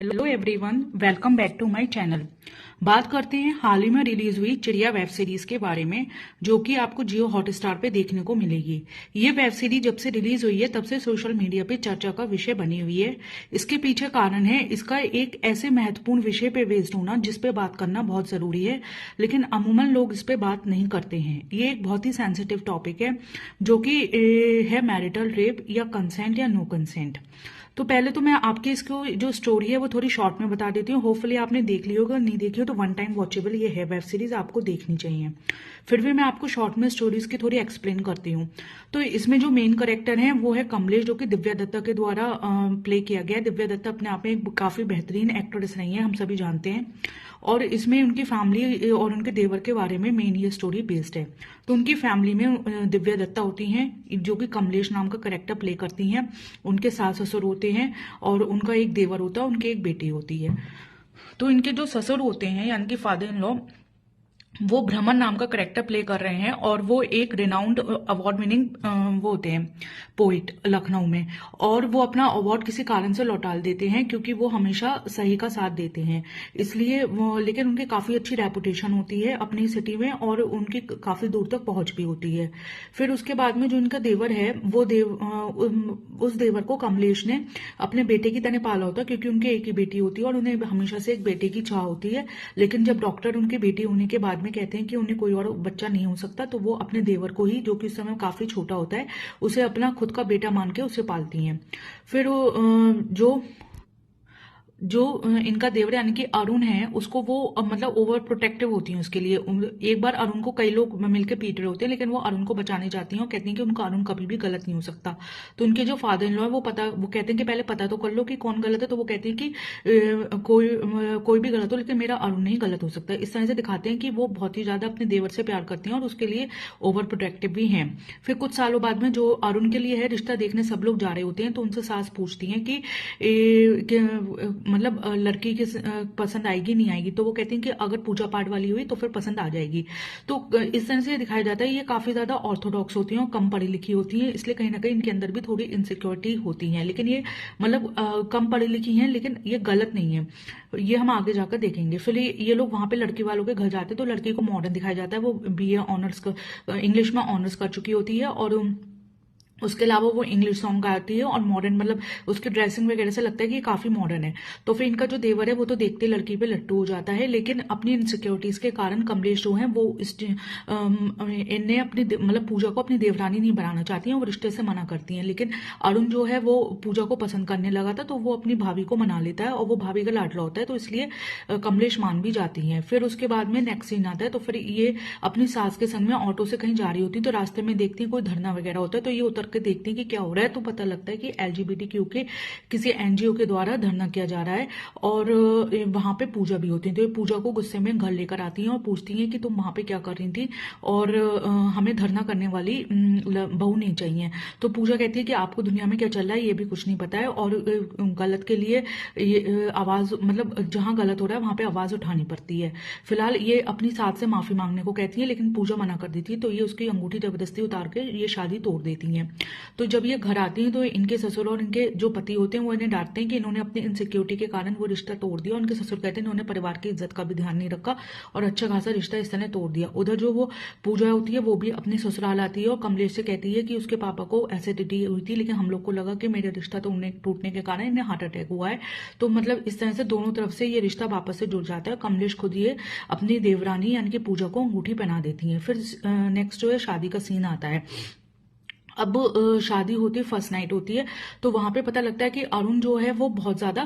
Hello everyone, welcome back to my channel. बात करते हैं हाल ही में रिलीज हुई चिड़िया वेब सीरीज के बारे में, जो कि आपको जियो हॉटस्टार पे देखने को मिलेगी। ये वेब सीरीज जब से रिलीज हुई है तब से सोशल मीडिया पे चर्चा का विषय बनी हुई है। इसके पीछे कारण है इसका एक ऐसे महत्वपूर्ण विषय पे बेस्ड होना जिस पे बात करना बहुत जरूरी है, लेकिन अमूमन लोग इस पे बात नहीं करते हैं। ये एक बहुत ही सेंसिटिव टॉपिक है, जो कि है मैरिटल रेप या कंसेंट या नो कंसेंट। तो पहले तो मैं आपकी इसको जो स्टोरी है वो थोड़ी शॉर्ट में बता देती हूँ। होपफुली आपने देख ली होगा, नहीं देखी हो तो वन टाइम वॉचेबल ये है वेब सीरीज, आपको देखनी चाहिए। फिर भी मैं आपको शॉर्ट में स्टोरीज की थोड़ी एक्सप्लेन करती हूँ। तो इसमें जो मेन कैरेक्टर है वो है कमलेश, जो कि दिव्या दत्ता के द्वारा प्ले किया गया है। दिव्या दत्ता अपने आप में एक काफी बेहतरीन एक्ट्रेस रही है, हम सभी जानते हैं। और इसमें उनकी फैमिली और उनके देवर के बारे में मेन ये स्टोरी बेस्ड है। तो उनकी फैमिली में दिव्या दत्ता होती हैं, जो कि कमलेश नाम का कैरेक्टर प्ले करती हैं। उनके सास ससुर होते हैं और उनका एक देवर होता है, उनकी एक बेटी होती है। तो इनके जो ससुर होते हैं यानी कि फादर इन लॉ, वो भ्रमण नाम का करेक्टर प्ले कर रहे हैं और वो एक रिनाउंड अवार्ड विनिंग वो होते हैं पोइट लखनऊ में। और वो अपना अवार्ड किसी कारण से लौटा देते हैं क्योंकि वो हमेशा सही का साथ देते हैं, इसलिए लेकिन उनकी काफी अच्छी रेपुटेशन होती है अपनी सिटी में और उनकी काफी दूर तक पहुंच भी होती है। फिर उसके बाद में जो इनका देवर है वो उस देवर को कमलेश ने अपने बेटे की तरह पाला होता है, क्योंकि उनके एक ही बेटी होती है और उन्हें हमेशा से एक बेटे की चाह होती है। लेकिन जब डॉक्टर उनकी बेटी होने के बाद में कहते हैं कि उन्हें कोई और बच्चा नहीं हो सकता, तो वो अपने देवर को ही, जो कि उस समय काफी छोटा होता है, उसे अपना खुद का बेटा मान के उसे पालती हैं। फिर जो जो इनका देवर यानी कि अरुण है, उसको वो मतलब ओवर प्रोटेक्टिव होती हैं उसके लिए। एक बार अरुण को कई लोग मिलकर पीट रहे होते हैं, लेकिन वो अरुण को बचाने जाती हैं और कहती हैं कि उनका अरुण कभी भी गलत नहीं हो सकता। तो उनके जो फादर इन लॉ है वो कहते हैं कि पहले पता तो कर लो कि कौन गलत है। तो वो कहती है कि कोई भी गलत हो, लेकिन मेरा अरुण नहीं गलत हो सकता। इस तरह से दिखाते हैं कि वो बहुत ही ज्यादा अपने देवर से प्यार करती हैं और उसके लिए ओवर प्रोटेक्टिव भी हैं। फिर कुछ सालों बाद में जो अरुण के लिए है रिश्ता देखने सब लोग जा रहे होते हैं, तो उनसे सास पूछती हैं कि मतलब लड़की की पसंद आएगी नहीं आएगी। तो वो कहती हैं कि अगर पूजा पाठ वाली हुई तो फिर पसंद आ जाएगी। तो इस तरह से दिखाया जाता है ये काफी ज्यादा ऑर्थोडॉक्स होती हैं और कम पढ़ी लिखी होती हैं, इसलिए कहीं ना कहीं इनके अंदर भी थोड़ी इनसिक्योरिटी होती है। लेकिन ये मतलब कम पढ़ी लिखी हैं, लेकिन ये गलत नहीं है, ये हम आगे जाकर देखेंगे। फिर ये लोग वहां पे लड़की वालों के घर जाते हैं, तो लड़की को मॉडर्न दिखाया जाता है। वो बीए ऑनर्स इंग्लिश में ऑनर्स कर चुकी होती है और उसके अलावा वो इंग्लिश सॉन्ग गाती है और मॉडर्न, मतलब उसकी ड्रेसिंग वगैरह से लगता है कि ये काफी मॉडर्न है। तो फिर इनका जो देवर है वो तो देखते लड़की पे लट्टू हो जाता है, लेकिन अपनी इनसिक्योरिटीज के कारण कमलेश जो है वो इन्हें अपनी मतलब पूजा को अपनी देवरानी नहीं बनाना चाहती हैं, वो रिश्ते से मना करती हैं। लेकिन अरुण जो है वो पूजा को पसंद करने लगा था, तो वो अपनी भाभी को मना लेता है और वो भाभी का लाडला होता है, तो इसलिए कमलेश मान भी जाती है। फिर उसके बाद में नेक्स्ट सीन आता है, तो फिर ये अपनी सास के संग में ऑटो से कहीं जा रही होती है, तो रास्ते में देखती है कोई धरना वगैरह होता है, तो ये उतर के देखते हैं कि क्या हो रहा है। तो पता लगता है कि एलजीबीटीक्यू के किसी एनजीओ के द्वारा धरना किया जा रहा है और वहां पे पूजा भी होती है। तो ये पूजा को गुस्से में घर लेकर आती हैं और पूछती हैं कि तुम वहां पे क्या कर रही थी और हमें धरना करने वाली बहू नहीं चाहिए। तो पूजा कहती है कि आपको दुनिया में क्या चल रहा है ये भी कुछ नहीं पता है और गलत के लिए ये आवाज, मतलब जहां गलत हो रहा है वहां पे आवाज उठानी पड़ती है। फिलहाल ये अपनी सास से माफी मांगने को कहती है, लेकिन पूजा मना कर देती है, तो ये उसकी अंगूठी जबरदस्ती उतार के ये शादी तोड़ देती है। तो जब ये घर आती हैं तो इनके ससुर और इनके जो पति होते हैं वो इन्हें डांटते हैं कि इन्होंने अपनी इनसिक्योरिटी के कारण वो रिश्ता तोड़ दिया। उनके ससुर कहते हैं इन्होंने परिवार की इज्जत का भी ध्यान नहीं रखा और अच्छा खासा रिश्ता इस तरह तोड़ दिया। उधर जो वो पूजा होती है वो भी अपने ससुराल आती है और कमलेश से कहती है कि उसके पापा को एसिडिटी हुई थी, लेकिन हम लोग को लगा कि मेरा रिश्ता तो उन्हें टूटने के कारण इन्हें हार्ट अटैक हुआ है। तो मतलब इस तरह से दोनों तरफ से ये रिश्ता वापस से जुड़ जाता है। कमलेश खुद ये अपनी देवरानी यानी कि पूजा को अंगूठी पहना देती है। फिर नेक्स्ट जो है शादी का सीन आता है। अब शादी होती है, फर्स्ट नाइट होती है, तो वहां पे पता लगता है कि अरुण जो है वो बहुत ज्यादा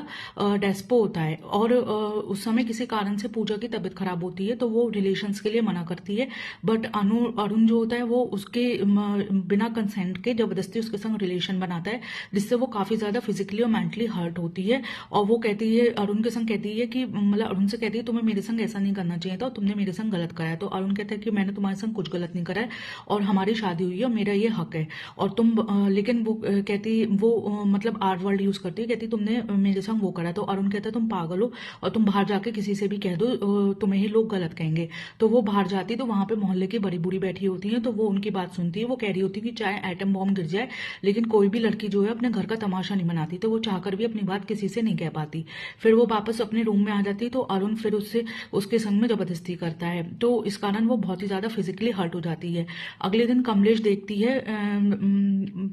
डेस्पो होता है और उस समय किसी कारण से पूजा की तबीयत खराब होती है, तो वो रिलेशंस के लिए मना करती है। बट अरुण जो होता है वो उसके बिना कंसेंट के जबरदस्ती उसके संग रिलेशन बनाता है, जिससे वो काफी ज्यादा फिजिकली और मेंटली हर्ट होती है। और वो कहती है, अरुण के संग कहती है कि मतलब अरुण से कहती है तुम्हें मेरे संग ऐसा नहीं करना चाहिए था और तुमने मेरे संग गलत करा है। तो अरुण कहता है कि मैंने तुम्हारे संग कुछ गलत नहीं करा है और हमारी शादी हुई है और मेरा ये हक है। और तुम लेकिन वो कहती वो मतलब आर वर्ड यूज करती है, कहती तुमने मेरे संग वो करा। तो अरुण कहता है तुम पागल हो और तुम बाहर जाके किसी से भी कह दो, तुम्हें ही लोग गलत कहेंगे। तो वो बाहर जाती तो वहां पे मोहल्ले की बड़ी बूढ़ी बैठी होती है, तो वो उनकी बात सुनती है। वो कह रही होती है कि चाहे एटम बॉम्ब गिर जाए लेकिन कोई भी लड़की जो है अपने घर का तमाशा नहीं बनाती, तो वो चाहकर भी अपनी बात किसी से नहीं कह पाती। फिर वो वापस अपने रूम में आ जाती तो अरुण फिर उससे उसके संग में जबरदस्ती करता है, तो इस कारण वो बहुत ही ज्यादा फिजिकली हर्ट हो जाती है। अगले दिन कमलेश देखती है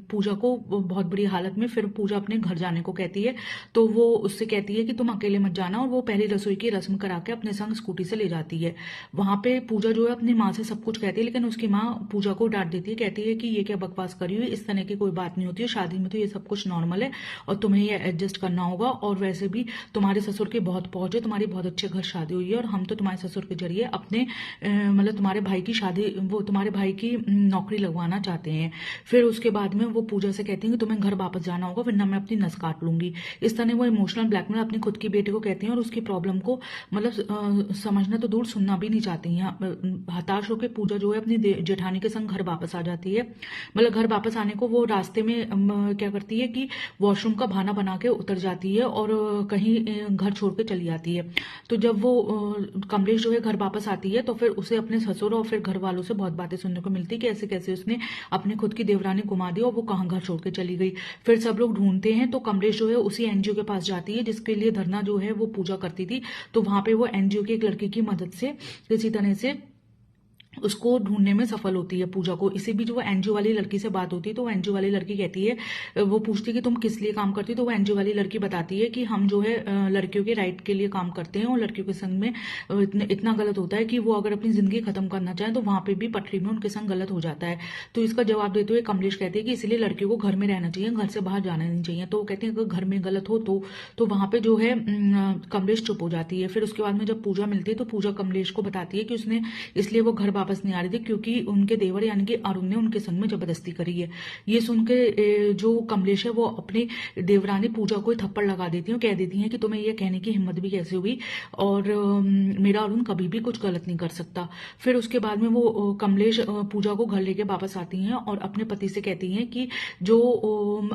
पूजा को बहुत बुरी हालत में। फिर पूजा अपने घर जाने को कहती है, तो वो उससे कहती है कि तुम अकेले मत जाना, और वो पहली रसोई की रस्म करा के अपने संग स्कूटी से ले जाती है। वहां पे पूजा जो है अपनी माँ से सब कुछ कहती है, लेकिन उसकी माँ पूजा को डांट देती है, कहती है कि ये क्या बकवास करी हुई, इस तरह की कोई बात नहीं होती है, शादी में तो ये सब कुछ नॉर्मल है और तुम्हें ये एडजस्ट करना होगा। और वैसे भी तुम्हारे ससुर की बहुत पहुंच है, तुम्हारी बहुत अच्छे घर शादी हुई है, और हम तो तुम्हारे ससुर के जरिए अपने मतलब तुम्हारे भाई की शादी, वो तुम्हारे भाई की नौकरी लगवाना चाहते हैं। फिर उसके बाद में वो पूजा से कहती है कि तुम्हें घर वापस जाना होगा वरना मैं अपनी नस काट लूंगी। इस तरह वो इमोशनल ब्लैकमेल अपनी खुद की बेटी को कहती हैं और उसकी प्रॉब्लम को मतलब समझना तो दूर सुनना भी नहीं चाहती हैं। हताश होकर पूजा जो है अपनी जेठानी के संग घर वापस आ जाती है। मतलब घर वापस आने को वो रास्ते में क्या करती है कि वॉशरूम का बहाना बना के उतर जाती है और कहीं घर छोड़ के चली जाती है। तो जब वो कमलेश जो है घर वापस आती है तो फिर उसे अपने ससुर और फिर घर वालों से बहुत बातें सुनने को मिलती है कि ऐसे कैसे उसने अपनी खुद की देवरानी गुमा दी और वो कहाँ घर छोड़ के चली गई। फिर सब लोग ढूंढते हैं तो कमलेश जो है उसी एनजीओ के पास जाती है जिसके लिए धरना जो है वो पूजा करती थी। तो वहां पे वो एनजीओ की एक लड़की की मदद से किसी तरह से उसको ढूंढने में सफल होती है पूजा को। इसी बीच वो एनजीओ वाली लड़की से बात होती है, तो वो एनजीओ वाली लड़की कहती है, वो पूछती है कि तुम किस लिए काम करती हो, तो वो एनजीओ वाली लड़की बताती है कि हम जो है लड़कियों के राइट के लिए काम करते हैं और लड़कियों के संग में इतना गलत होता है कि वो अगर अपनी जिंदगी खत्म करना चाहें तो वहां पे भी पटरी में उनके संग गलत हो जाता है। तो इसका जवाब देते हुए कमलेश कहते हैं कि इसलिए लड़कियों को घर में रहना चाहिए, घर से बाहर जाना नहीं चाहिए। तो वो कहते हैं अगर घर में गलत हो तो वहां पे जो है कमलेश चुप हो जाती है। फिर उसके बाद में जब पूजा मिलती है तो पूजा कमलेश को बताती है कि उसने इसलिए वो घर वापस नहीं आ रही थी क्योंकि उनके देवर यानी कि अरुण ने उनके संग में जबरदस्ती करी है। ये सुन के जो कमलेश है वो अपनी देवरानी पूजा को थप्पड़ लगा देती है, कह देती है कि तुम्हें ये कहने की हिम्मत भी कैसे हुई, और मेरा अरुण कभी भी कुछ गलत नहीं कर सकता। फिर उसके बाद में वो कमलेश पूजा को घर लेके वापस आती हैं और अपने पति से कहती हैं कि जो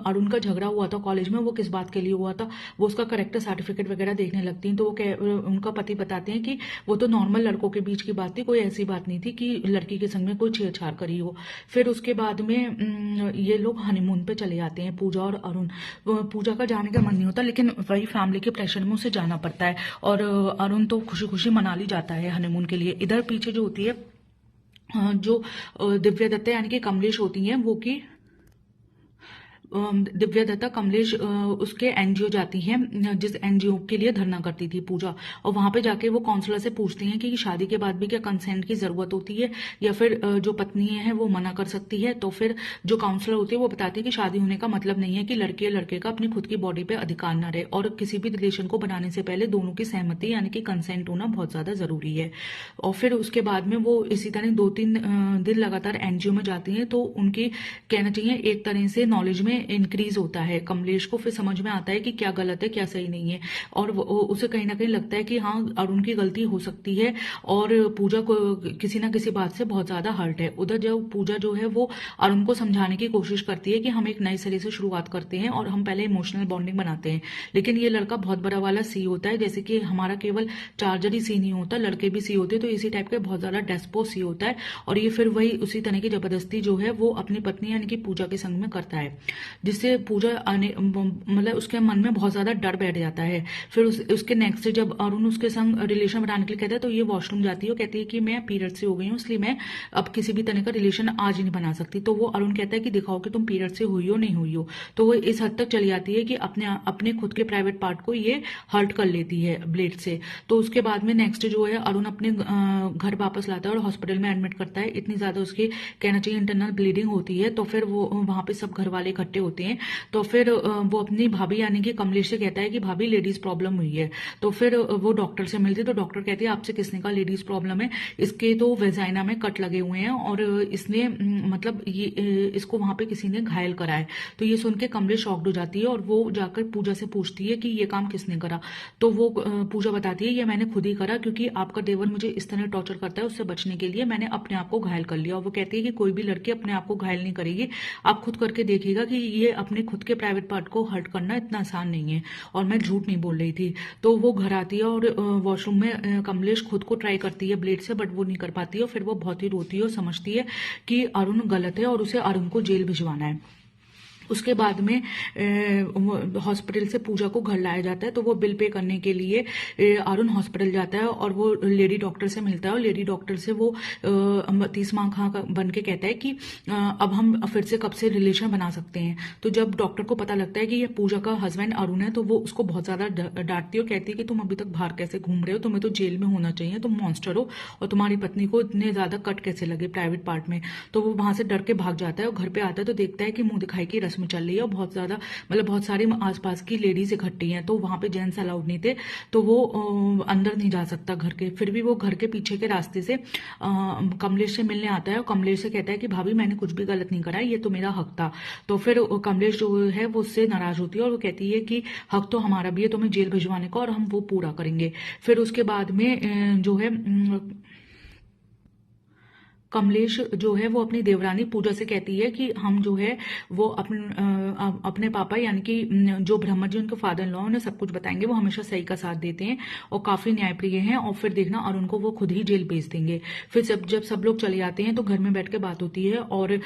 अरुण का झगड़ा हुआ था कॉलेज में वो किस बात के लिए हुआ था, वो उसका करेक्टर सर्टिफिकेट वगैरह देखने लगती हैं। तो वो उनका पति बताते हैं कि वो तो नॉर्मल लड़कों के बीच की बात थी, कोई ऐसी बात नहीं थी कि लड़की के संग में कोई छेड़छाड़ करी हो। फिर उसके बाद में ये लोग हनीमून पे चले जाते हैं पूजा और अरुण। पूजा का जाने का मन नहीं होता लेकिन वही फैमिली के प्रेशर में उसे जाना पड़ता है, और अरुण तो खुशी खुशी मना ली जाता है हनीमून के लिए। इधर पीछे जो होती है जो दिव्या दत्ता यानी कि कमलेश होती हैं वो की दिव्या दत्ता कमलेश उसके एनजीओ जाती हैं जिस एनजीओ के लिए धरना करती थी पूजा, और वहां पे जाके वो काउंसलर से पूछती हैं कि शादी के बाद भी क्या कंसेंट की जरूरत होती है या फिर जो पत्नी है वो मना कर सकती है। तो फिर जो काउंसलर होती है वो बताती है कि शादी होने का मतलब नहीं है कि लड़के या लड़के का अपनी खुद की बॉडी पे अधिकार न रहे, और किसी भी रिलेशन को बनाने से पहले दोनों की सहमति यानी कि कंसेंट होना बहुत ज्यादा जरूरी है। और फिर उसके बाद में वो इसी तरह 2-3 दिन लगातार एनजीओ में जाती हैं, तो उनकी कहना चाहिए एक तरह से नॉलेज में इंक्रीज होता है। कमलेश को फिर समझ में आता है कि क्या गलत है क्या सही नहीं है, और उसे कहीं ना कहीं लगता है कि हाँ अरुण की गलती हो सकती है और पूजा को किसी ना किसी बात से बहुत ज्यादा हर्ट है। उधर जब पूजा जो है वो अरुण को समझाने की कोशिश करती है कि हम एक नए सिरे से शुरुआत करते हैं और हम पहले इमोशनल बॉन्डिंग बनाते हैं, लेकिन ये लड़का बहुत बड़ा वाला सी होता है, जैसे कि हमारा केवल चार्जर ही सी नहीं होता, लड़के भी सी होते हैं, तो इसी टाइप के बहुत ज्यादा डेस्पो सी होता है। और ये फिर वही उसी तरह की जबरदस्ती जो है वो अपनी पत्नी यानी कि पूजा के संग में करता है, जिससे पूजा मतलब उसके मन में बहुत ज्यादा डर बैठ जाता है। फिर उसके नेक्स्ट जब अरुण उसके संग रिलेशन बनाने के लिए कहता है तो ये वॉशरूम जाती है और कहती है कि मैं पीरियड से हो गई हूँ इसलिए मैं अब किसी भी तरह का रिलेशन आज ही नहीं बना सकती। तो वो अरुण कहता है कि दिखाओ कि तुम पीरियड से हुई हो नहीं हुई हो। तो वो इस हद तक चली जाती है कि अपने खुद के प्राइवेट पार्ट को ये हर्ट कर लेती है ब्लेड से। तो उसके बाद में नेक्स्ट जो है अरुण अपने घर वापस लाता है और हॉस्पिटल में एडमिट करता है। इतनी ज्यादा उसकी कहना चाहिए इंटरनल ब्लीडिंग होती है, तो फिर वो वहां पे सब घर वाले इकट्ठे इकट्ठे होते हैं। तो फिर वो अपनी भाभी यानी कि कमलेश से कहता है कि भाभी लेडीज प्रॉब्लम हुई है। तो फिर वो डॉक्टर से मिलती है, तो डॉक्टर कहती है आपसे किसने कहा लेडीज प्रॉब्लम है, इसके तो वेजाइना में कट लगे हुए हैं और इसने मतलब ये इसको वहां पे किसी ने घायल करा है। तो ये सुन के कमलेश शॉक्ड हो जाती है और वो जाकर पूजा से पूछती है कि ये काम किसने करा। तो वो पूजा बताती है ये मैंने खुद ही करा, क्योंकि आपका देवर मुझे इस तरह टॉर्चर करता है, उससे बचने के लिए मैंने अपने आप को घायल कर लिया। और वो कहती है कि कोई भी लड़की अपने आप को घायल नहीं करेगी, आप खुद करके देखिएगा कि ये अपने खुद के प्राइवेट पार्ट को हर्ट करना इतना आसान नहीं है, और मैं झूठ नहीं बोल रही थी। तो वो घर आती है और वॉशरूम में कमलेश खुद को ट्राई करती है ब्लेड से, बट वो नहीं कर पाती है। फिर वो बहुत ही रोती है और समझती है कि अरुण गलत है और उसे अरुण को जेल भिजवाना है। उसके बाद में हॉस्पिटल से पूजा को घर लाया जाता है। तो वो बिल पे करने के लिए अरुण हॉस्पिटल जाता है और वो लेडी डॉक्टर से मिलता है, और लेडी डॉक्टर से वो 30 माह खा बन के कहता है कि अब हम फिर से कब से रिलेशन बना सकते हैं। तो जब डॉक्टर को पता लगता है कि ये पूजा का हस्बैंड अरुण है, तो वो उसको बहुत ज्यादा डांटती है और कहती है कि तुम अभी तक बाहर कैसे घूम रहे हो, तुम्हें तो जेल में होना चाहिए, तुम मॉन्स्टर हो, और तुम्हारी पत्नी को इतने ज्यादा कट कैसे लगे प्राइवेट पार्ट में। तो वो वहां से डर के भाग जाता है और घर पे आता है तो देखता है कि मुंह दिखाई की में चल रही है, बहुत ज्यादा मतलब बहुत सारी आसपास की लेडीज इकट्ठी हैं। तो वहां पे जेंट्स अलाउड नहीं थे, तो वो अंदर नहीं जा सकता घर के। फिर भी वो घर के पीछे के रास्ते से कमलेश से मिलने आता है और कमलेश से कहता है कि भाभी मैंने कुछ भी गलत नहीं करा, ये तो मेरा हक था। तो फिर कमलेश जो है वो उससे नाराज होती है और वो कहती है कि हक तो हमारा भी है तुम्हें जेल भिजवाने का, और हम वो पूरा करेंगे। फिर उसके बाद में जो है कमलेश जो है वो अपनी देवरानी पूजा से कहती है कि हम जो है वो अपने पापा यानी कि जो ब्रह्मा जी उनके फादर इन लॉ उन्हें सब कुछ बताएंगे, वो हमेशा सही का साथ देते हैं और काफी न्यायप्रिय हैं, और फिर देखना अरुण को वो खुद ही जेल भेज देंगे। फिर जब सब लोग चले जाते हैं तो घर में बैठ के बात होती है और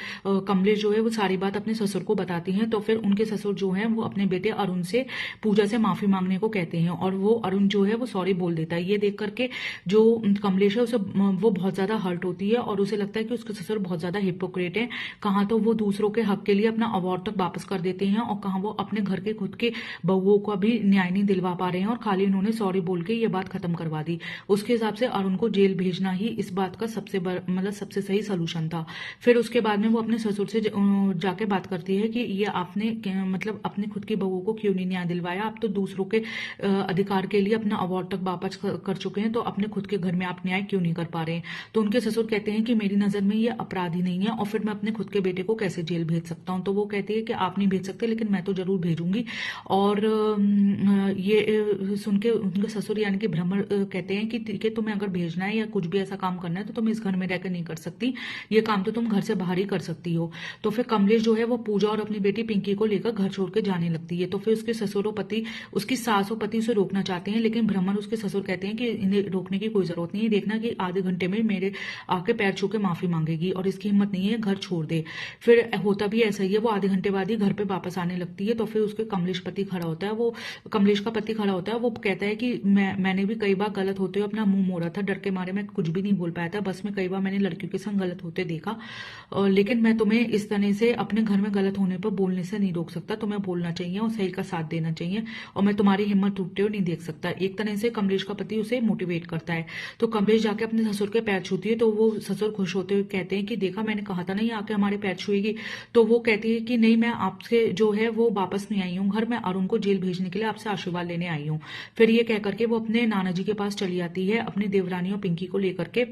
कमलेश जो है वो सारी बात अपने ससुर को बताती हैं। तो फिर उनके ससुर जो है वो अपने बेटे अरुण से पूजा से माफी मांगने को कहते हैं और वो अरुण जो है वो सॉरी बोल देता है। ये देख करके जो कमलेश है उसे वो बहुत ज्यादा हर्ट होती है और उसे लगता है कि उसके ससुर बहुत ज्यादा हिपोक्रेट है। कहां तो वो दूसरों के हक के लिए अपना अवार्ड तक वापस कर देते हैं और कहां वो अपने घर के खुद के बहुओं को भी न्याय नहीं दिलवा पा रहे हैं, और खाली उन्होंने सॉरी बोल के ये बात खत्म करवा दी। उसके हिसाब से अरुण को जेल भेजना ही इस बात का सबसे सही सोल्यूशन था। फिर उसके बाद में वो अपने ससुर से जाके बात करती है कि ये आपने मतलब अपने खुद की बहुओं को क्यों नहीं न्याय दिलवाया, आप तो दूसरों के अधिकार के लिए अपना अवार्ड तक वापस कर चुके हैं, तो अपने खुद के घर में आप न्याय क्यों नहीं कर पा रहे हैं। तो उनके ससुर कहते हैं कि मेरी नजर में ये अपराधी नहीं है और फिर मैं अपने खुद के बेटे को कैसे जेल भेज सकता हूं। तो वो कहती है कि आप नहीं भेज सकते लेकिन मैं तो जरूर भेजूंगी। और ये सुन के उनके ससुर यानी कि ब्राह्मण कहते हैं कि ठीक है, तुम्हें अगर भेजना है या कुछ भी ऐसा काम करना है तो तुम इस घर में रहकर नहीं कर सकती, ये काम तो तुम घर से बाहर ही कर सकती हो। तो फिर कमलेश जो है वो पूजा और अपनी बेटी पिंकी को लेकर घर छोड़ के जाने लगती है। तो फिर उसके ससुर और पति, उसकी सास और पति उसे रोकना चाहते हैं, लेकिन ब्राह्मण उसके ससुर कहते हैं कि इन्हें रोकने की कोई जरूरत नहीं है, देखना कि आधे घंटे में मेरे आके पैर छू के माफी मांगेगी और इसकी हिम्मत नहीं है घर छोड़ दे। फिर होता भी ऐसा ही है, वो आधे घंटे बाद ही घर पे वापस आने लगती है। तो फिर उसके कमलेश पति खड़ा होता है, वो कमलेश का पति खड़ा होता है, वो कहता है कि मैंने भी कई बार गलत होते हुए अपना मुंह मोड़ा था, डर के मारे मैं कुछ भी नहीं बोल पाया था, बस में कई बार मैंने लड़कियों के संग गलत होते देखा, लेकिन मैं तुम्हें इस तरह से अपने घर में गलत होने पर बोलने से नहीं रोक सकता। तुम्हें बोलना चाहिए और सही का साथ देना चाहिए और मैं तुम्हारी हिम्मत टूटते हुए नहीं देख सकता। एक तरह से कमलेश का पति उसे मोटिवेट करता है। तो कमलेश जाके अपने ससुर के पैर छूती है, तो वो ससुर खुश होते हुए कहते हैं कि देखा, मैंने कहा था नहीं आके हमारे पैर छुएगी। तो वो कहती है कि नहीं, मैं आपसे जो है वो वापस नहीं आई हूँ घर, मैं अरुण को जेल भेजने के लिए आपसे आशीर्वाद लेने आई हूँ। फिर ये कह करके वो अपने नाना जी के पास चली जाती है अपनी देवरानी और पिंकी को लेकर के,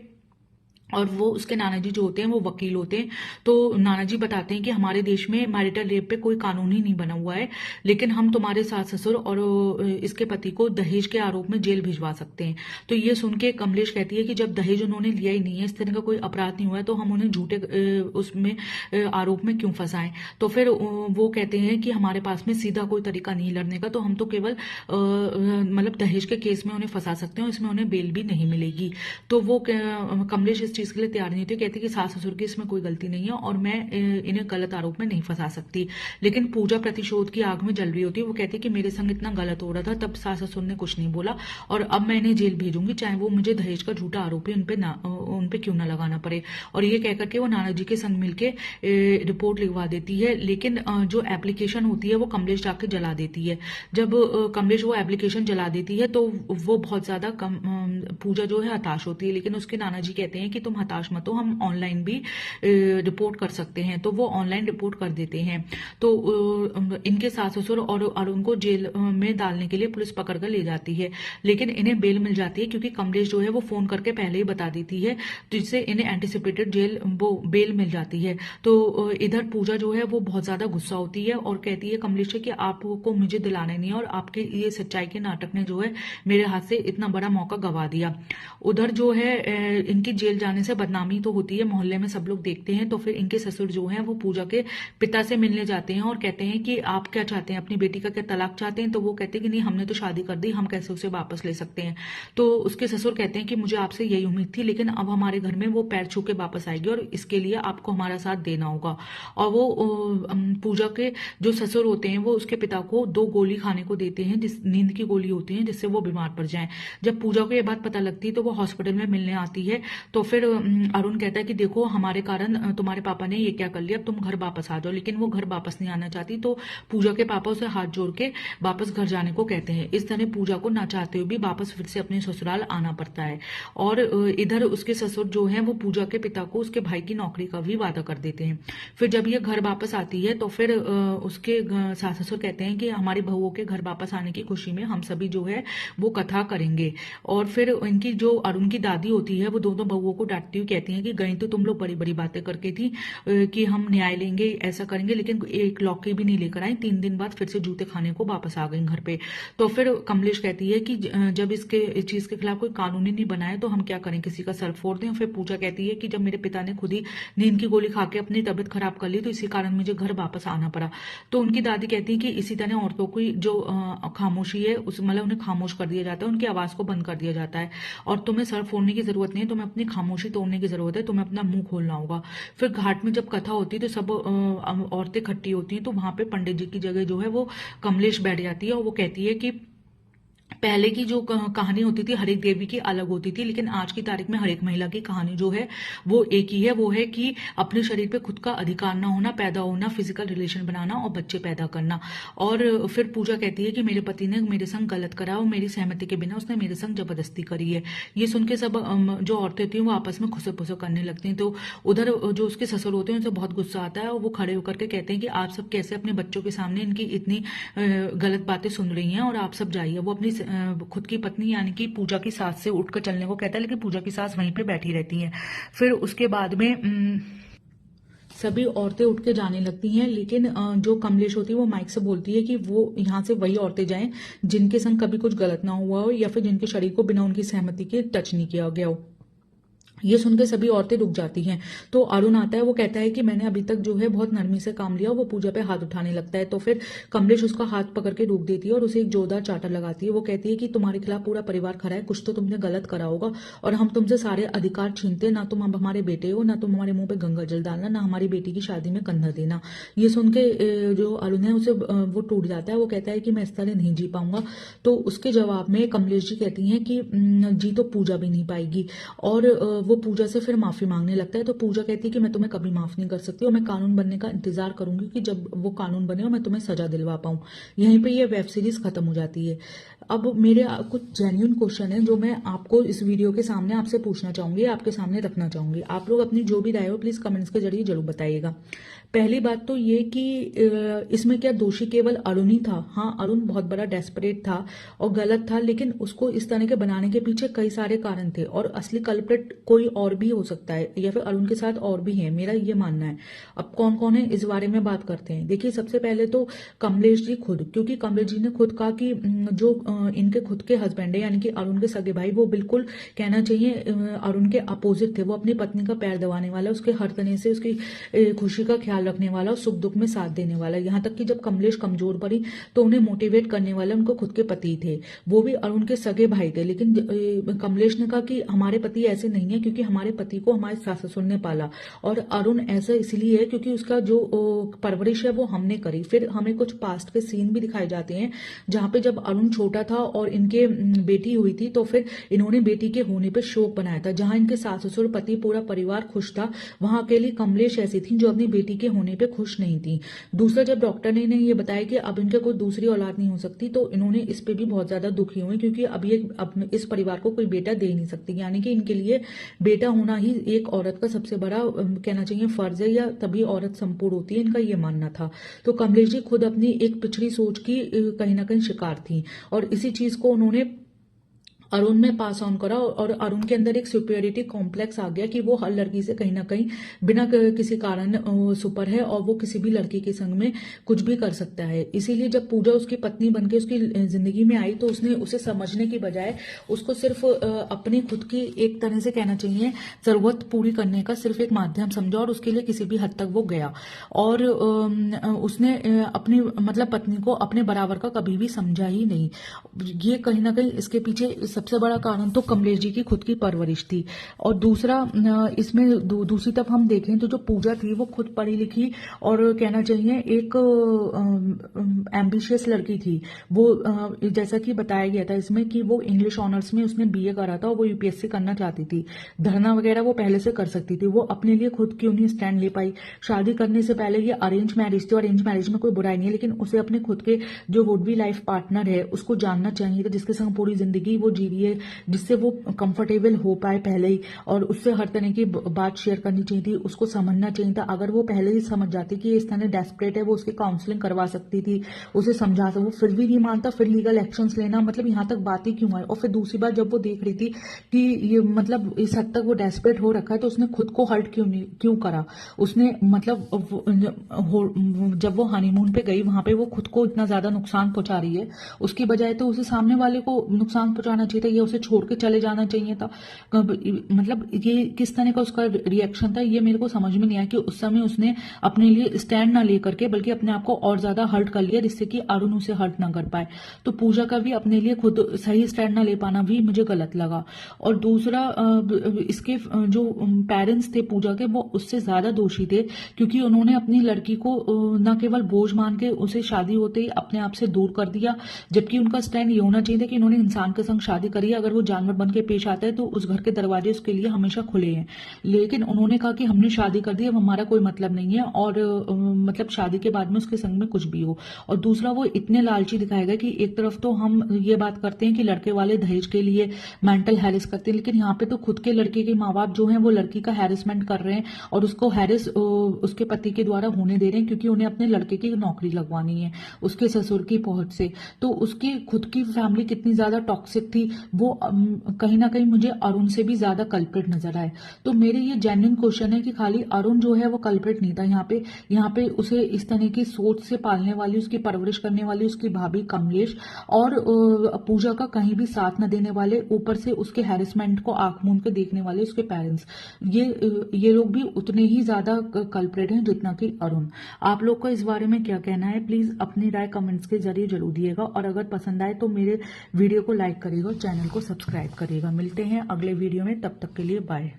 और वो उसके नाना जी जो होते हैं वो वकील होते हैं। तो नाना जी बताते हैं कि हमारे देश में मैरिटल रेप पे कोई कानून ही नहीं बना हुआ है, लेकिन हम तुम्हारे सास ससुर और इसके पति को दहेज के आरोप में जेल भिजवा सकते हैं। तो ये सुन के कमलेश कहती है कि जब दहेज उन्होंने लिया ही नहीं है, इस तरह का कोई अपराध नहीं हुआ है, तो हम उन्हें झूठे उसमें आरोप में क्यों फंसाएं। तो फिर वो कहते हैं कि हमारे पास में सीधा कोई तरीका नहीं लड़ने का, तो हम तो केवल मतलब दहेज के केस में उन्हें फंसा सकते हैं, इसमें उन्हें बेल भी नहीं मिलेगी। तो वो कमलेश इस चीज के लिए तैयार नहीं थी, कहती कि सास ससुर की इसमें कोई गलती नहीं है और मैं इन्हें गलत आरोप में नहीं फंसा सकती। लेकिन पूजा प्रतिशोध की आग में जल रही होती है, वो कहती कि मेरे संग इतना गलत हो रहा था, तब सास ससुर ने कुछ नहीं बोला और अब मैं इन्हें जेल भेजूंगी, चाहे वो मुझे दहेज का झूठा आरोपी उन पे क्यों ना लगाना पड़े। और ये कहकर के वो नाना जी के संग मिलके रिपोर्ट लिखवा देती है, लेकिन जो एप्लीकेशन होती है वो कमलेश जाके जला देती है। जब कमलेश वो एप्लीकेशन जला देती है तो वो बहुत ज्यादा पूजा जो है हताश होती है, लेकिन उसके नाना जी कहते हैं कि तुम हताश मत हो, हम ऑनलाइन भी रिपोर्ट कर सकते हैं। तो वो ऑनलाइन रिपोर्ट कर देते हैं। तो इनके सास ससुर और उनको जेल में डालने के लिए पुलिस पकड़ कर ले जाती है, लेकिन इन्हें बेल मिल जाती है क्योंकि कमलेश जो है वो फोन करके पहले ही बता देती है, जिससे इन्हें एंटिसिपेटेड जेल वो बेल मिल जाती है। तो इधर पूजा जो है वो बहुत ज्यादा गुस्सा होती है और कहती है कमलेश से कि आपको मुझे दिलाना नहीं है और आपके ये सच्चाई के नाटक ने जो है मेरे हाथ से इतना बड़ा मौका गवा दिया। उधर जो है इनकी जेल जाने से बदनामी तो होती है, मोहल्ले में सब लोग देखते हैं। तो फिर इनके ससुर जो हैं वो पूजा के पिता से मिलने जाते हैं और कहते हैं कि आप क्या चाहते हैं, अपनी बेटी का क्या तलाक चाहते हैं? तो वो कहते हैं कि नहीं, हमने तो शादी कर दी, हम कैसे उसे वापस ले सकते हैं। तो उसके ससुर कहते हैं कि मुझे आपसे यही उम्मीद थी, लेकिन अब हमारे घर में वो पैर छू के वापस आएगी और इसके लिए आपको हमारा साथ देना होगा। और वो पूजा के जो ससुर होते हैं वो उसके पिता को 2 गोली खाने को देते हैं, जिस नींद की गोली होती है, जिससे वो बीमार पड़ जाए। जब पूजा को ये बात पता लगती है तो वो हॉस्पिटल में मिलने आती है। तो फिर अरुण कहता है कि देखो हमारे कारण तुम्हारे पापा ने ये क्या कर लिया, अब तुम घर वापस आ जाओ। लेकिन वो घर वापस नहीं आना चाहती, तो पूजा के पापा उसे हाथ जोड़ के वापस घर जाने को कहते हैं। इस तरह पूजा को ना चाहते हुए भी वापस फिर से अपने ससुराल आना पड़ता है। और इधर उसके ससुर जो है वो पूजा के पिता को उसके भाई की नौकरी का भी वादा कर देते हैं। फिर जब ये घर वापस आती है तो फिर उसके सास ससुर कहते हैं कि हमारी बहुओं के घर वापस आने की खुशी में हम सभी जो है वो कथा करेंगे। और फिर इनकी जो अरुण की दादी होती है वो दोनों बहुओं को डांटती हुई कहती है कि गई तो तुम लोग बड़ी बड़ी बातें करके थी कि हम न्याय लेंगे, ऐसा करेंगे, लेकिन एक लौकी भी नहीं लेकर आई। 3 दिन बाद फिर से जूते खाने को वापस आ गई घर पे। तो फिर कमलेश कहती है कि जब इस चीज के खिलाफ कोई कानून ही नहीं बनाए तो हम क्या करें, किसी का सर फोड़ दें। फिर पूजा कहती है कि जब मेरे पिता ने खुद ही नींद की गोली खा के अपनी तबियत खराब कर ली तो इसी कारण मुझे घर वापस आना पड़ा। तो उनकी दादी कहती है कि इसी तरह औरतों की जो खामोशी है उस मतलब उन्हें खामोश कर दिया जाता है, उनकी आवाज को बंद कर दिया जाता है। और तुम्हें सर फोड़ने की जरूरत नहीं है, तुम्हें अपनी खामोशी तोड़ने की जरूरत है, तुम्हें अपना मुंह खोलना होगा। फिर घाट में जब कथा होती है तो सब औरतें इकट्ठी होती हैं, तो वहां पे पंडित जी की जगह जो है वो कमलेश बैठ जाती है और वो कहती है कि पहले की जो कहानी होती थी हर एक देवी की अलग होती थी, लेकिन आज की तारीख में हर एक महिला की कहानी जो है वो एक ही है, वो है कि अपने शरीर पे खुद का अधिकार ना होना, पैदा होना, फिजिकल रिलेशन बनाना और बच्चे पैदा करना। और फिर पूजा कहती है कि मेरे पति ने मेरे संग गलत करा और मेरी सहमति के बिना उसने मेरे संग जबरदस्ती करी है। ये सुन के सब जो औरतें थी वो आपस में खुसे पुसे करने लगती हैं। तो उधर जो उसके ससुर होते हैं उनसे बहुत गुस्सा आता है और वो खड़े होकर के कहते हैं कि आप सब कैसे अपने बच्चों के सामने इनकी इतनी गलत बातें सुन रही हैं और आप सब जाइए। वो अपनी खुद की पत्नी यानी कि पूजा की सास से उठकर चलने को कहता है, लेकिन पूजा की सास वहीं पे बैठी रहती है। फिर उसके बाद में सभी औरतें उठ के जाने लगती हैं, लेकिन जो कमलेश होती है वो माइक से बोलती है कि वो यहाँ से वही औरतें जाएं जिनके संग कभी कुछ गलत ना हुआ हो या फिर जिनके शरीर को बिना उनकी सहमति के टच नहीं किया गया हो। ये सुनकर सभी औरतें रुक जाती हैं। तो अरुण आता है, वो कहता है कि मैंने अभी तक जो है बहुत नरमी से काम लिया। वो पूजा पे हाथ उठाने लगता है, तो फिर कमलेश उसका हाथ पकड़ के रोक देती है और उसे एक जोरदार चाटा लगाती है। वो कहती है कि तुम्हारे खिलाफ पूरा परिवार खड़ा है, कुछ तो तुमने गलत करा होगा और हम तुमसे सारे अधिकार छीनते, ना तुम अब हमारे बेटे हो, ना तुम हमारे मुंह पे गंगा जल डालना, ना हमारी बेटी की शादी में कंधा देना। ये सुन के जो अरुण है उसे वो टूट जाता है। वो कहता है कि मैं इस तरह नहीं जी पाऊंगा। तो उसके जवाब में कमलेश जी कहती हैं कि जी तो पूजा भी नहीं पाएगी। और वो पूजा से फिर माफी मांगने लगता है। तो पूजा कहती है कि मैं तुम्हें कभी माफ नहीं कर सकती और मैं कानून बनने का इंतजार करूंगी कि जब वो कानून बने और मैं तुम्हें सजा दिलवा पाऊं। यहीं पे ये वेब सीरीज खत्म हो जाती है। अब मेरे कुछ जेन्युइन क्वेश्चन है जो मैं आपको इस वीडियो के सामने आपसे पूछना चाहूंगी, आपके सामने रखना चाहूंगी। आप लोग अपनी जो भी राय हो प्लीज कमेंट्स के जरिए जरूर बताइएगा। पहली बात तो ये कि इसमें क्या दोषी केवल अरुण ही था? हाँ, अरुण बहुत बड़ा डेस्परेट था और गलत था, लेकिन उसको इस तरह के बनाने के पीछे कई सारे कारण थे और असली कल्प्रिट कोई और भी हो सकता है या फिर अरुण के साथ और भी है, मेरा ये मानना है। अब कौन कौन है इस बारे में बात करते हैं। देखिए, सबसे पहले तो कमलेश जी खुद, क्योंकि कमलेश जी ने खुद कहा कि जो इनके खुद के हस्बैंड है यानी कि अरुण के सगे भाई, वो बिल्कुल कहना चाहिए अरुण के अपोजिट थे। वो अपनी पत्नी का पैर दबाने वाला, उसके हर तरह से उसकी खुशी का ख्याल रखने वाला और सुख दुख में साथ देने वाला। यहाँ तक कि जब कमलेश कमजोर पड़ी तो उन्हें मोटिवेट करने वाले उनको खुद के पति थे, वो भी अरुण के सगे भाई थे। लेकिन कमलेश ने कहा कि हमारे पति ऐसे नहीं है क्योंकि हमारे पति को हमारे सास ससुर ने पाला और अरुण ऐसा इसलिए है क्योंकि उसका जो परवरिश है वो हमने करी। फिर हमें कुछ पास्ट के सीन भी दिखाए जाते हैं जहां पे जब अरुण छोटा था और इनके बेटी हुई थी तो फिर इन्होंने बेटी के होने पे शोक बनाया था। जहां इनके सास ससुर पति पूरा परिवार खुश था, वहां अकेली कमलेश ऐसी थी जो अपनी बेटी के के होने पे खुश नहीं थी। दूसरा, जब डॉक्टर ने इन्हें ये बताया कि अब इनके कोई दूसरी औलाद नहीं हो सकती, तो इन्होंने इस पे भी बहुत ज्यादा दुखी हुए, क्योंकि अब इस परिवार को कोई बेटा दे नहीं सकती, यानी कि इनके लिए बेटा होना ही एक औरत का सबसे बड़ा कहना चाहिए फर्ज है, या तभी औरत संपूर्ण होती है, इनका ये मानना था। तो कमलेश जी खुद अपनी एक पिछड़ी सोच की कहीं ना कहीं शिकार थी, और इसी चीज को उन्होंने अरुण में पास ऑन करा, और अरुण के अंदर एक सुपेरियोरिटी कॉम्प्लेक्स आ गया कि वो हर लड़की से कहीं ना कहीं बिना किसी कारण सुपर है, और वो किसी भी लड़की के संग में कुछ भी कर सकता है। इसीलिए जब पूजा उसकी पत्नी बनके उसकी जिंदगी में आई, तो उसने उसे समझने की बजाय उसको सिर्फ अपनी खुद की एक तरह से कहना चाहिए जरूरत पूरी करने का सिर्फ एक माध्यम समझा, और उसके लिए किसी भी हद तक वो गया, और उसने अपनी मतलब पत्नी को अपने बराबर का कभी भी समझा ही नहीं। ये कहीं ना कहीं इसके पीछे सबसे बड़ा कारण तो कमलेश जी की खुद की परवरिश थी। और दूसरा, इसमें दूसरी तरफ हम देखें तो जो पूजा थी वो खुद पढ़ी लिखी और कहना चाहिए एक एम्बिशियस लड़की थी। वो जैसा कि बताया गया था इसमें कि वो इंग्लिश ऑनर्स में उसने बीए करा था, और वो यूपीएससी करना चाहती थी। धरना वगैरह वो पहले से कर सकती थी, वो अपने लिए खुद क्यों नहीं स्टैंड ले पाई। शादी करने से पहले ये अरेंज मैरिज थी, और अरेंज मैरिज में कोई बुराई नहीं है, लेकिन उसे अपने खुद के जो वुड बी लाइफ पार्टनर है उसको जानना चाहिए था, जिसके संग पूरी जिंदगी वो जी रही है, जिससे वो कंफर्टेबल हो पाए पहले ही, और उससे हर तरह की बात शेयर करनी चाहिए थी, उसको समझना चाहिए था। अगर वो पहले ही समझ जाती कि इस तरह डेस्परेट है, वो उसकी काउंसलिंग करवा सकती थी, उसे समझा सकती। वो फिर भी नहीं मानता, फिर लीगल एक्शंस लेना, मतलब यहाँ तक बात ही क्यों आई। और फिर दूसरी बात, जब वो देख रही थी कि ये मतलब इस हद तक वो डेस्परेट हो रखा है, तो उसने खुद को हर्ट क्यों करा। उसने मतलब जब वो हनीमून पे गई, वहां पे वो खुद को इतना ज्यादा नुकसान पहुंचा रही है, उसकी बजाय तो उसे सामने वाले को नुकसान पहुंचाना चाहिए था, या उसे छोड़ के चले जाना चाहिए था। मतलब ये किस तरह का उसका रिएक्शन था, ये मेरे को समझ में नहीं आया कि उस समय उसने अपने लिए स्टैंड ना लेकर के बल्कि अपने आप को और ज्यादा हर्ट कर लिया, जिससे कि अरुण उसे हर्ट ना कर पाए। तो पूजा का भी अपने लिए खुद सही स्टैंड ना ले पाना भी मुझे गलत लगा। और दूसरा, इसके जो पेरेंट्स थे पूजा के, वो उससे ज्यादा दोषी थे, क्योंकि उन्होंने अपनी लड़की को न केवल बोझ मान के उसे शादी होते ही अपने आप से दूर कर दिया, जबकि उनका स्टैंड ये होना चाहिए था कि इन्होंने इंसान के संग शादी करी है, अगर वो जानवर बन के पेश आता है तो उस घर के दरवाजे उसके लिए हमेशा खुले हैं। लेकिन उन्होंने कहा कि हमने शादी कर दी, अब हमारा कोई मतलब नहीं है, और मतलब शादी के बाद में उसके संग में कुछ भी हो। और दूसरा, वो इतने लालची दिखाए गए कि एक तरफ तो हम ये बात करते हैं कि लड़के वाले दहेज के लिए मेंटल हैरेस करते हैं, लेकिन यहाँ पे तो खुद के लड़के के माँ बाप जो हैं वो लड़की का हैरेसमेंट कर रहे हैं, और उसको हैरेस उसके पति के द्वारा होने दे रहे हैं, क्योंकि उन्हें अपने लड़के की नौकरी लगवानी है उसके ससुर की पहुंच से। तो उसकी खुद की फैमिली कितनी ज्यादा टॉक्सिक थी, वो कहीं ना कहीं मुझे अरुण से भी ज्यादा कल्प्रिट नजर आए। तो मेरे ये जेन्युइन क्वेश्चन है कि खाली अरुण जो है वो कल्प्रिट नहीं था यहाँ पे उसे इस तरह की सोच से पालने वाली, उसकी परवरिश करने वाली उसकी भाभी कमलेश, और पूजा का कहीं भी साथ न देने वाले, ऊपर से उसके हैरेसमेंट को आंख मूंद के देखने वाले उसके पेरेंट्स, ये लोग भी उतने ही ज्यादा कल्प्रिट हैं जितना कि अरुण। आप लोग का इस बारे में क्या कहना है, प्लीज अपनी राय कमेंट्स के जरिए जरूर दिएगा, और अगर पसंद आए तो मेरे वीडियो को लाइक करिएगा और चैनल को सब्सक्राइब करिएगा। मिलते हैं अगले वीडियो में, तब तक के लिए बाय।